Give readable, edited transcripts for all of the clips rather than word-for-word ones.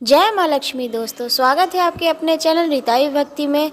जय माँ लक्ष्मी। दोस्तों, स्वागत है आपके अपने चैनल रिताई भक्ति में।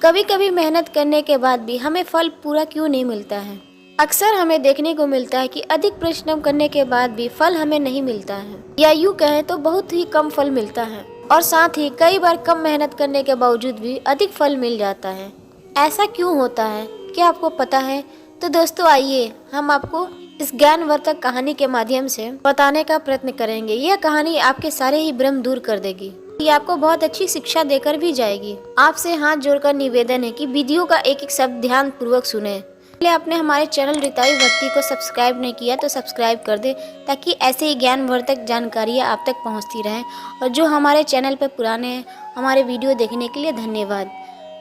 कभी कभी मेहनत करने के बाद भी हमें फल पूरा क्यों नहीं मिलता है। अक्सर हमें देखने को मिलता है कि अधिक परिश्रम करने के बाद भी फल हमें नहीं मिलता है, या यूँ कहें तो बहुत ही कम फल मिलता है। और साथ ही कई बार कम मेहनत करने के बावजूद भी अधिक फल मिल जाता है। ऐसा क्यों होता है, क्या आपको पता है? तो दोस्तों, आइए हम आपको इस ज्ञानवर्धक कहानी के माध्यम से बताने का प्रयत्न करेंगे। यह कहानी आपके सारे ही भ्रम दूर कर देगी। ये आपको बहुत अच्छी शिक्षा देकर भी जाएगी। आपसे हाथ जोड़कर निवेदन है कि वीडियो का एक एक शब्द ध्यान पूर्वक सुने। पहले आपने हमारे चैनल रिताई भक्ति को सब्सक्राइब नहीं किया तो सब्सक्राइब कर दे, ताकि ऐसे ही ज्ञानवर्धक जानकारियाँ आप तक पहुँचती रहें। और जो हमारे चैनल पर पुराने हैं, हमारे वीडियो देखने के लिए धन्यवाद।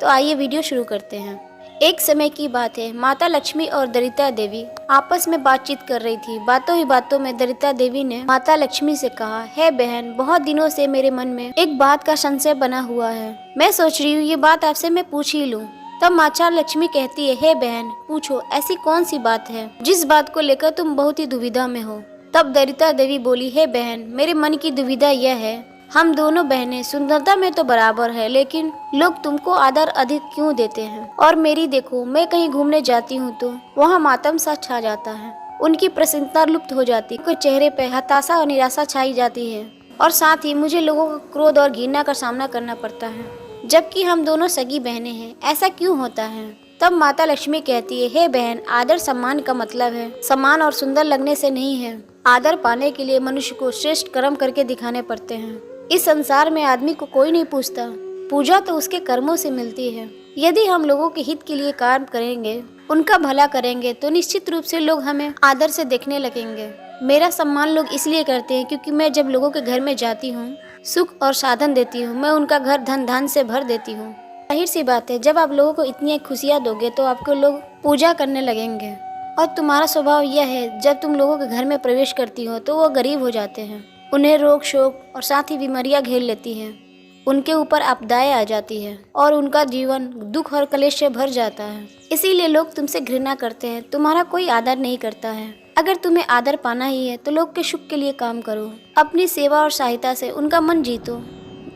तो आइए वीडियो शुरू करते हैं। एक समय की बात है, माता लक्ष्मी और दरिता देवी आपस में बातचीत कर रही थी। बातों ही बातों में दरिता देवी ने माता लक्ष्मी से कहा, हे बहन, बहुत दिनों से मेरे मन में एक बात का संशय बना हुआ है। मैं सोच रही हूँ ये बात आपसे मैं पूछ ही लूँ। तब माता लक्ष्मी कहती है, हे बहन, पूछो, ऐसी कौन सी बात है जिस बात को लेकर तुम बहुत ही दुविधा में हो। तब दरिता देवी बोली, हे बहन, मेरे मन की दुविधा यह है, हम दोनों बहनें सुंदरता में तो बराबर है, लेकिन लोग तुमको आदर अधिक क्यों देते हैं। और मेरी देखो, मैं कहीं घूमने जाती हूँ तो वहाँ मातम सा छा जाता है। उनकी प्रसन्नता लुप्त हो जाती है, उनके चेहरे पे हताशा और निराशा छाई जाती है। और साथ ही मुझे लोगों का क्रोध और घृणा का सामना करना पड़ता है, जबकि हम दोनों सगी बहनें हैं। ऐसा क्यों होता है? तब माता लक्ष्मी कहती है, हे बहन, आदर सम्मान का मतलब है सम्मान और सुंदर लगने से नहीं है। आदर पाने के लिए मनुष्य को श्रेष्ठ कर्म करके दिखाने पड़ते हैं। इस संसार में आदमी को कोई नहीं पूछता, पूजा तो उसके कर्मों से मिलती है। यदि हम लोगों के हित के लिए कार्य करेंगे, उनका भला करेंगे, तो निश्चित रूप से लोग हमें आदर से देखने लगेंगे। मेरा सम्मान लोग इसलिए करते हैं क्योंकि मैं जब लोगों के घर में जाती हूँ, सुख और साधन देती हूँ। मैं उनका घर धन धान से भर देती हूँ। जाहिर सी बात है, जब आप लोगों को इतनी खुशियाँ दोगे तो आपको लोग पूजा करने लगेंगे। और तुम्हारा स्वभाव यह है, जब तुम लोगों के घर में प्रवेश करती हो तो वो गरीब हो जाते हैं। उन्हें रोग शोक और साथ ही बीमारियां घेर लेती हैं। उनके ऊपर आपदाएं आ जाती है और उनका जीवन दुख और कलेश से भर जाता है। इसीलिए लोग तुमसे घृणा करते हैं, तुम्हारा कोई आदर नहीं करता है। अगर तुम्हें आदर पाना ही है तो लोग के सुख के लिए काम करो, अपनी सेवा और सहायता से उनका मन जीतो।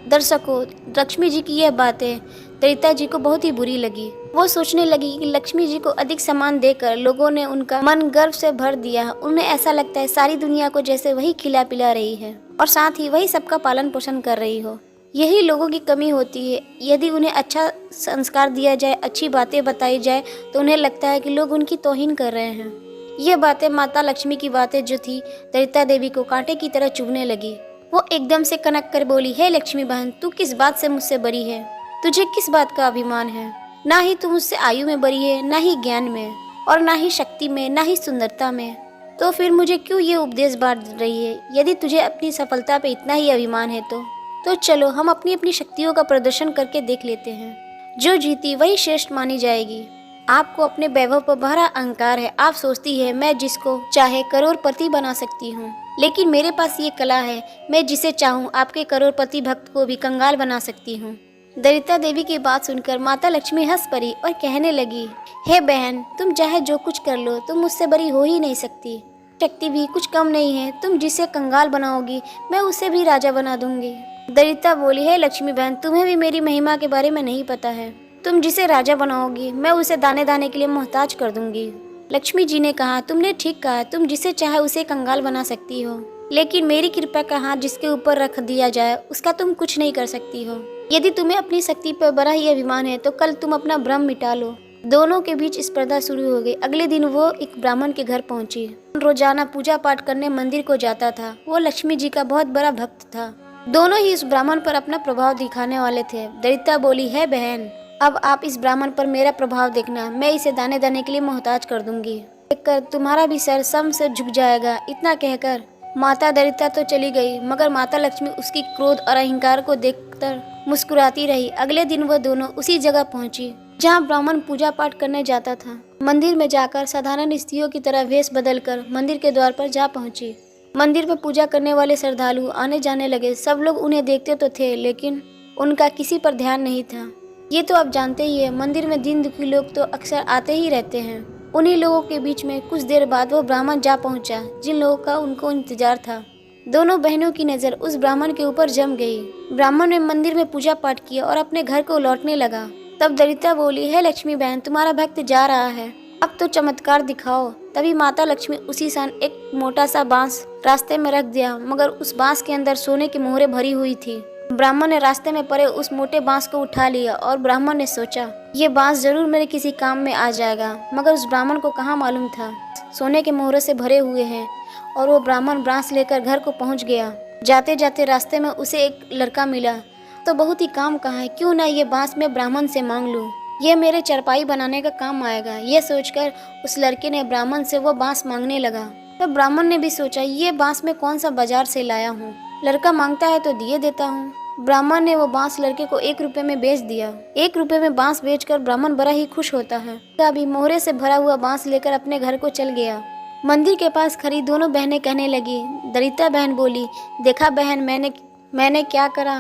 दर्शकों, लक्ष्मी जी की यह बातें दरिता जी को बहुत ही बुरी लगी। वो सोचने लगी कि लक्ष्मी जी को अधिक सम्मान देकर लोगों ने उनका मन गर्व से भर दिया। उन्हें ऐसा लगता है सारी दुनिया को जैसे वही खिला पिला रही है और साथ ही वही सबका पालन पोषण कर रही हो। यही लोगों की कमी होती है। यदि उन्हें अच्छा संस्कार दिया जाए, अच्छी बातें बताई जाए, तो उन्हें लगता है कि लोग उनकी तौहीन कर रहे हैं। ये बातें, माता लक्ष्मी की बातें जो थी, दरिता देवी को कांटे की तरह चुभने लगी। वो एकदम से कनक कर बोली, हे लक्ष्मी बहन, तू किस बात से मुझसे बड़ी है? तुझे किस बात का अभिमान है? ना ही तू मुझसे आयु में बड़ी है, ना ही ज्ञान में, और ना ही शक्ति में, ना ही सुंदरता में। तो फिर मुझे क्यों ये उपदेश बांट रही है? यदि तुझे अपनी सफलता पे इतना ही अभिमान है तो चलो हम अपनी अपनी शक्तियों का प्रदर्शन करके देख लेते हैं। जो जीती वही श्रेष्ठ मानी जाएगी। आपको अपने वैभव पर बड़ा अहंकार है। आप सोचती है मैं जिसको चाहे करोड़पति बना सकती हूँ, लेकिन मेरे पास ये कला है, मैं जिसे चाहूँ आपके करोड़पति भक्त को भी कंगाल बना सकती हूँ। दरिता देवी की बात सुनकर माता लक्ष्मी हंस पड़ी और कहने लगी, हे बहन, तुम चाहे जो कुछ कर लो, तुम मुझसे बड़ी हो ही नहीं सकती। शक्ति भी कुछ कम नहीं है। तुम जिसे कंगाल बनाओगी, मैं उसे भी राजा बना दूंगी। दरिता बोली, हे लक्ष्मी बहन, तुम्हें भी मेरी महिमा के बारे में नहीं पता है। तुम जिसे राजा बनाओगी, मैं उसे दाने दाने के लिए मोहताज कर दूंगी। लक्ष्मी जी ने कहा, तुमने ठीक कहा, तुम जिसे चाहे उसे कंगाल बना सकती हो, लेकिन मेरी कृपा का हाथ जिसके ऊपर रख दिया जाए उसका तुम कुछ नहीं कर सकती हो। यदि तुम्हें अपनी शक्ति पर बड़ा ही अभिमान है तो कल तुम अपना भ्रम मिटा लो। दोनों के बीच स्पर्धा शुरू हो गई। अगले दिन वो एक ब्राह्मण के घर पहुंची। रोजाना पूजा पाठ करने मंदिर को जाता था। वो लक्ष्मी जी का बहुत बड़ा भक्त था। दोनों ही इस ब्राह्मण पर अपना प्रभाव दिखाने वाले थे। दरिता बोली, है बहन, अब आप इस ब्राह्मण पर मेरा प्रभाव देखना, मैं इसे दाने दाने के लिए मोहताज कर दूंगी। देखकर तुम्हारा भी सर सम से झुक जाएगा। इतना कहकर माता दरिता तो चली गई, मगर माता लक्ष्मी उसकी क्रोध और अहंकार को देखकर मुस्कुराती रही। अगले दिन वह दोनों उसी जगह पहुंची जहां ब्राह्मण पूजा पाठ करने जाता था। मंदिर में जाकर साधारण स्त्रियों की तरह वेश बदलकर मंदिर के द्वार पर जा पहुंची। मंदिर में पूजा करने वाले श्रद्धालु आने जाने लगे। सब लोग उन्हें देखते तो थे, लेकिन उनका किसी पर ध्यान नहीं था। ये तो आप जानते ही है, मंदिर में दीन दुखी लोग तो अक्सर आते ही रहते हैं। उन्हीं लोगों के बीच में कुछ देर बाद वो ब्राह्मण जा पहुंचा जिन लोगों का उनको इंतजार था। दोनों बहनों की नज़र उस ब्राह्मण के ऊपर जम गई। ब्राह्मण ने मंदिर में पूजा पाठ किया और अपने घर को लौटने लगा। तब दरिता बोली, हे लक्ष्मी बहन, तुम्हारा भक्त जा रहा है, अब तो चमत्कार दिखाओ। तभी माता लक्ष्मी उसी सान एक मोटा सा बांस रास्ते में रख दिया, मगर उस बांस के अंदर सोने की मोहरें भरी हुई थी। ब्राह्मण ने रास्ते में पड़े उस मोटे बांस को उठा लिया और ब्राह्मण ने सोचा, ये बांस जरूर मेरे किसी काम में आ जाएगा। मगर उस ब्राह्मण को कहाँ मालूम था सोने के मोहरों से भरे हुए हैं, और वो ब्राह्मण बांस लेकर घर को पहुंच गया। जाते जाते रास्ते में उसे एक लड़का मिला, तो बहुत ही काम का है, क्यों ना ये बांस मैं ब्राह्मण से मांग लूं, ये मेरे चारपाई बनाने का काम आएगा। ये सोचकर उस लड़के ने ब्राह्मण से वो बांस मांगने लगा। तो ब्राह्मण ने भी सोचा, ये बांस मैं कौन सा बाजार से लाया हूँ, लड़का मांगता है तो दिए देता हूँ। ब्राह्मण ने वो बांस लड़के को 1 रुपए में बेच दिया। 1 रुपए में बांस बेचकर ब्राह्मण बड़ा ही खुश होता है। अभी मोहरे से भरा हुआ बांस लेकर अपने घर को चल गया। मंदिर के पास खड़ी दोनों बहनें कहने लगी। दरिता बहन बोली, देखा बहन, मैंने क्या करा,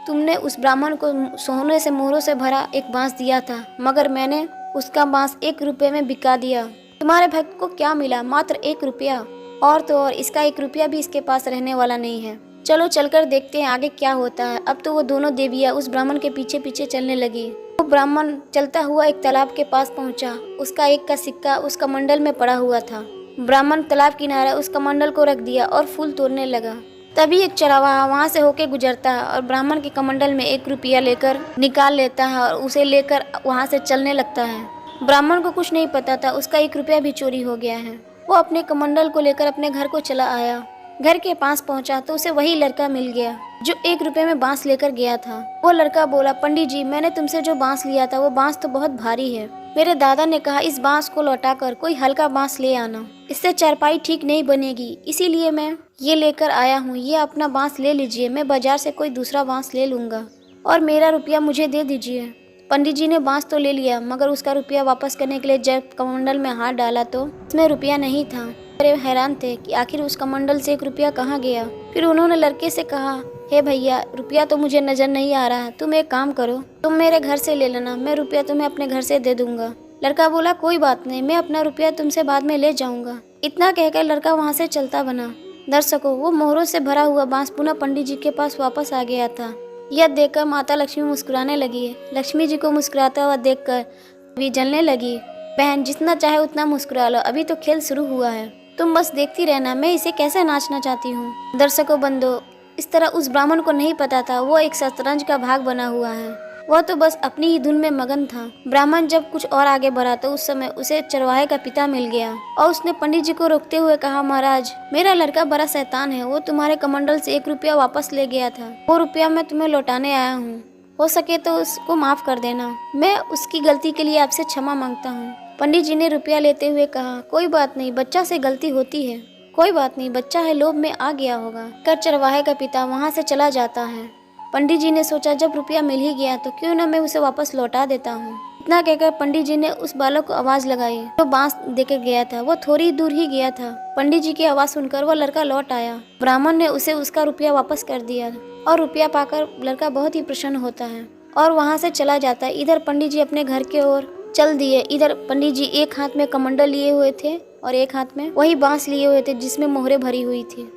तुमने उस ब्राह्मण को सोने से मोहरों से भरा एक बांस दिया था, मगर मैंने उसका बांस 1 रुपए में बिका दिया। तुम्हारे भक्त को क्या मिला, मात्र 1 रुपया, और तो और इसका 1 रुपया भी इसके पास रहने वाला नहीं है। चलो चलकर देखते हैं आगे क्या होता है। अब तो वो दोनों देवियाँ उस ब्राह्मण के पीछे पीछे चलने लगी। वो ब्राह्मण चलता हुआ एक तालाब के पास पहुंचा। उसका 1 का सिक्का उसका मंडल में पड़ा हुआ था। ब्राह्मण तालाब किनारे उस कमंडल को रख दिया और फूल तोड़ने लगा। तभी एक चरवाहा वहां से होके गुजरता है और ब्राह्मण के कमंडल में 1 रुपया लेकर निकाल लेता है और उसे लेकर वहां से चलने लगता है। ब्राह्मण को कुछ नहीं पता था उसका 1 रुपया भी चोरी हो गया है। वो अपने कमंडल को लेकर अपने घर को चला आया। घर के पास पहुंचा तो उसे वही लड़का मिल गया जो 1 रुपये में बांस लेकर गया था। वो लड़का बोला, पंडित जी, मैंने तुमसे जो बांस लिया था वो बांस तो बहुत भारी है। मेरे दादा ने कहा इस बांस को लौटाकर कोई हल्का बांस ले आना, इससे चारपाई ठीक नहीं बनेगी, इसीलिए मैं ये लेकर आया हूँ। ये अपना बांस ले लीजिए, मैं बाजार से कोई दूसरा बांस ले लूंगा और मेरा रुपया मुझे दे दीजिए। पंडित जी ने बांस तो ले लिया, मगर उसका रुपया वापस करने के लिए जब कमंडल में हाथ डाला तो उसमें रुपया नहीं था। अरे हैरान थे कि आखिर उस कमंडल से 1 रुपया कहाँ गया। फिर उन्होंने लड़के से कहा, हे भैया, रुपया तो मुझे नजर नहीं आ रहा है, तुम एक काम करो, तुम मेरे घर से ले लेना, मैं रुपया तुम्हें अपने घर से दे दूंगा। लड़का बोला, कोई बात नहीं, मैं अपना रुपया तुमसे बाद में ले जाऊंगा। इतना कहकर लड़का वहाँ से चलता बना। दर्शकों, वो मोहरों से भरा हुआ बांस पुनः पंडित जी के पास वापस आ गया था। यह देखकर माता लक्ष्मी मुस्कुराने लगी। लक्ष्मी जी को मुस्कुराता हुआ देखकर भी जलने लगी। बहन, जितना चाहे उतना मुस्कुरा लो, अभी तो खेल शुरू हुआ है, तुम बस देखती रहना, मैं इसे कैसे नाचना चाहती हूँ। दर्शकों बंदो, इस तरह उस ब्राह्मण को नहीं पता था वो एक शतरंज का भाग बना हुआ है। वह तो बस अपनी ही धुन में मगन था। ब्राह्मण जब कुछ और आगे बढ़ा तो उस समय उसे चरवाहे का पिता मिल गया और उसने पंडित जी को रोकते हुए कहा, महाराज, मेरा लड़का बड़ा शैतान है, वो तुम्हारे कमंडल से 1 रुपया वापस ले गया था, वो रुपया मैं तुम्हें लौटाने आया हूँ, हो सके तो उसको माफ कर देना, मैं उसकी गलती के लिए आपसे क्षमा मांगता हूँ। पंडित जी ने रुपया लेते हुए कहा, कोई बात नहीं, बच्चा से गलती होती है, कोई बात नहीं, बच्चा है, लोभ में आ गया होगा। कर चरवाहे का पिता वहाँ से चला जाता है। पंडित जी ने सोचा, जब रुपया मिल ही गया तो क्यों न मैं उसे वापस लौटा देता हूँ। इतना कहकर पंडित जी ने उस बालक को आवाज लगाई जो बांस देकर गया था। वो थोड़ी दूर ही गया था। पंडित जी की आवाज सुनकर वो लड़का लौट आया। ब्राह्मण ने उसे उसका रुपया वापस कर दिया और रुपया पाकर लड़का बहुत ही प्रसन्न होता है और वहाँ से चला जाता है। इधर पंडित जी अपने घर की ओर चल दिए। इधर पंडित जी एक हाथ में कमंडल लिए हुए थे और एक हाथ में वही बांस लिए हुए थे जिसमें मोहरें भरी हुई थी।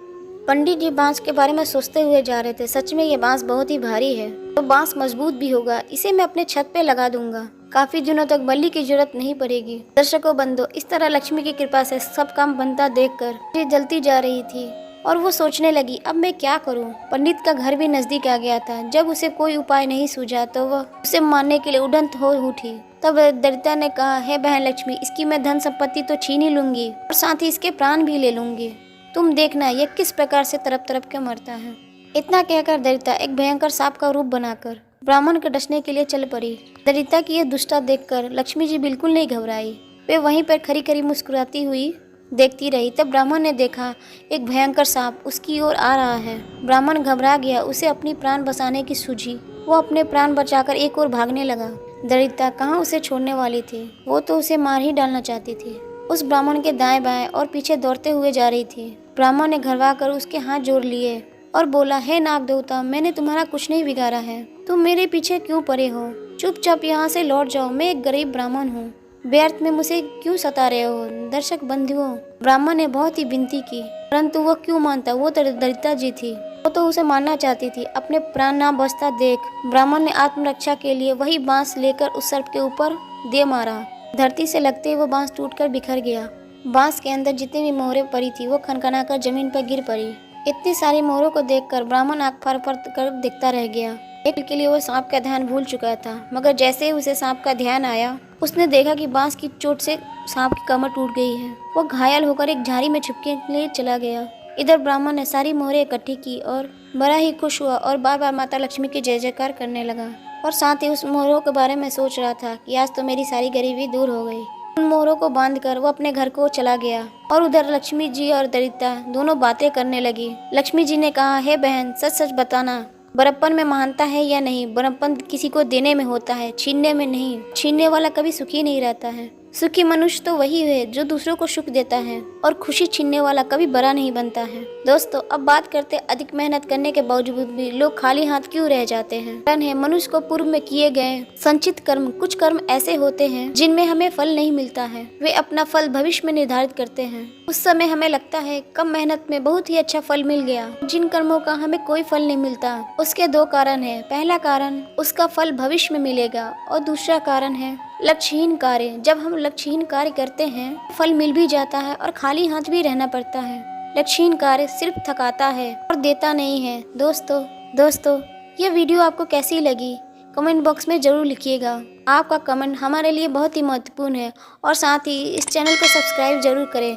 पंडित जी बांस के बारे में सोचते हुए जा रहे थे, सच में ये बांस बहुत ही भारी है, तो बांस मजबूत भी होगा, इसे मैं अपने छत पे लगा दूंगा, काफी दिनों तक बल्ली की जरूरत नहीं पड़ेगी। दर्शकों बंदो, इस तरह लक्ष्मी की कृपा से सब काम बनता देखकर ये जलती जा रही थी और वो सोचने लगी, अब मैं क्या करूं। पंडित का घर भी नजदीक आ गया था। जब उसे कोई उपाय नहीं सूझा तो वह उसे मारने के लिए उड़ंत हो उठी। तब दरिता ने कहा, हे बहन लक्ष्मी, इसकी मैं धन संपत्ति तो छीन ही लूंगी और साथ ही इसके प्राण भी ले लूंगी, तुम देखना ये किस प्रकार से तरफ तरफ के मरता है। इतना कहकर दरिता एक भयंकर सांप का रूप बनाकर ब्राह्मण को डसने के लिए चल पड़ी। दरिता की यह दुष्टता देखकर लक्ष्मी जी बिल्कुल नहीं घबराई। वे वहीं पर खरी खरी मुस्कुराती हुई देखती रही। तब ब्राह्मण ने देखा एक भयंकर सांप उसकी ओर आ रहा है। ब्राह्मण घबरा गया, उसे अपनी प्राण बचाने की सूझी। वो अपने प्राण बचाकर एक ओर भागने लगा। दरिता कहाँ उसे छोड़ने वाली थी, वो तो उसे मार ही डालना चाहती थी। उस ब्राह्मण के दाएं बाएं और पीछे दौड़ते हुए जा रही थी। ब्राह्मण ने घरवा कर उसके हाथ जोड़ लिए और बोला, हे नाग देवता, मैंने तुम्हारा कुछ नहीं बिगाड़ा है, तुम मेरे पीछे क्यों पड़े हो, चुपचाप यहाँ से लौट जाओ, मैं एक गरीब ब्राह्मण हूँ, व्यर्थ में मुझे क्यों सता रहे हो? दर्शक बंधुओं, ब्राह्मण ने बहुत ही विनती की, परंतु वो क्यों मानता? वो दरिद्रता जी थी, वो तो उसे मारना चाहती थी। अपने प्राण ना बचता देख ब्राह्मण ने आत्मरक्षा के लिए वही बांस लेकर उस सर्प के ऊपर दे मारा। धरती से लगते ही वो बांस टूटकर बिखर गया। बांस के अंदर जितनी भी मोहरें पड़ी थी वो खनखनाकर जमीन पर गिर पड़ी। इतनी सारी मोहरों को देखकर ब्राह्मण आंख फाड़ फाड़ कर देखता रह गया। एक पल के लिए वो सांप का ध्यान भूल चुका था, मगर जैसे ही उसे सांप का ध्यान आया उसने देखा कि बांस की चोट से सांप की कमर टूट गई है। वो घायल होकर एक झाड़ी में छुपने के लिए चला गया। इधर ब्राह्मण ने सारी मोहरें इकट्ठी की और बड़ा ही खुश हुआ और बार बार माता लक्ष्मी की जय जयकार करने लगा, और साथ ही उस मोहरों के बारे में सोच रहा था कि आज तो मेरी सारी गरीबी दूर हो गई। उन मोहरों को बांधकर वो अपने घर को चला गया और उधर लक्ष्मी जी और दरिद्रता दोनों बातें करने लगी। लक्ष्मी जी ने कहा, हे बहन, सच सच बताना, बड़प्पन में महानता है या नहीं? बड़प्पन किसी को देने में होता है, छीनने में नहीं। छीनने वाला कभी सुखी नहीं रहता है। सुखी मनुष्य तो वही है जो दूसरों को सुख देता है, और खुशी छीनने वाला कभी बड़ा नहीं बनता है। दोस्तों, अब बात करते अधिक मेहनत करने के बावजूद भी लोग खाली हाथ क्यों रह जाते हैं? कारण है मनुष्य को पूर्व में किए गए संचित कर्म। कुछ कर्म ऐसे होते हैं जिनमें हमें फल नहीं मिलता है, वे अपना फल भविष्य में निर्धारित करते हैं। उस समय हमें लगता है कम मेहनत में बहुत ही अच्छा फल मिल गया। जिन कर्मों का हमें कोई फल नहीं मिलता, उसके दो कारण है। पहला कारण, उसका फल भविष्य में मिलेगा, और दूसरा कारण है लक्ष्यहीन कार्य। जब हम लक्ष्यहीन कार्य करते हैं, फल मिल भी जाता है और खाली हाथ भी रहना पड़ता है। लक्ष्यहीन कार्य सिर्फ थकाता है और देता नहीं है। दोस्तों, ये वीडियो आपको कैसी लगी? कमेंट बॉक्स में जरूर लिखिएगा। आपका कमेंट हमारे लिए बहुत ही महत्वपूर्ण है, और साथ ही इस चैनल को सब्सक्राइब जरूर करें।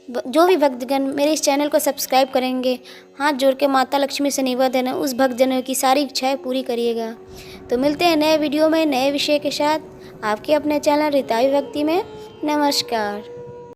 जो भी भक्तगण मेरे इस चैनल को सब्सक्राइब करेंगे, हाथ जोड़ के माता लक्ष्मी से निवेदन है, उस भक्तजनों की सारी इच्छाएं पूरी करिएगा। तो मिलते हैं नए वीडियो में नए विषय के साथ, आपके अपने चैनल रिताई भक्ति में। नमस्कार।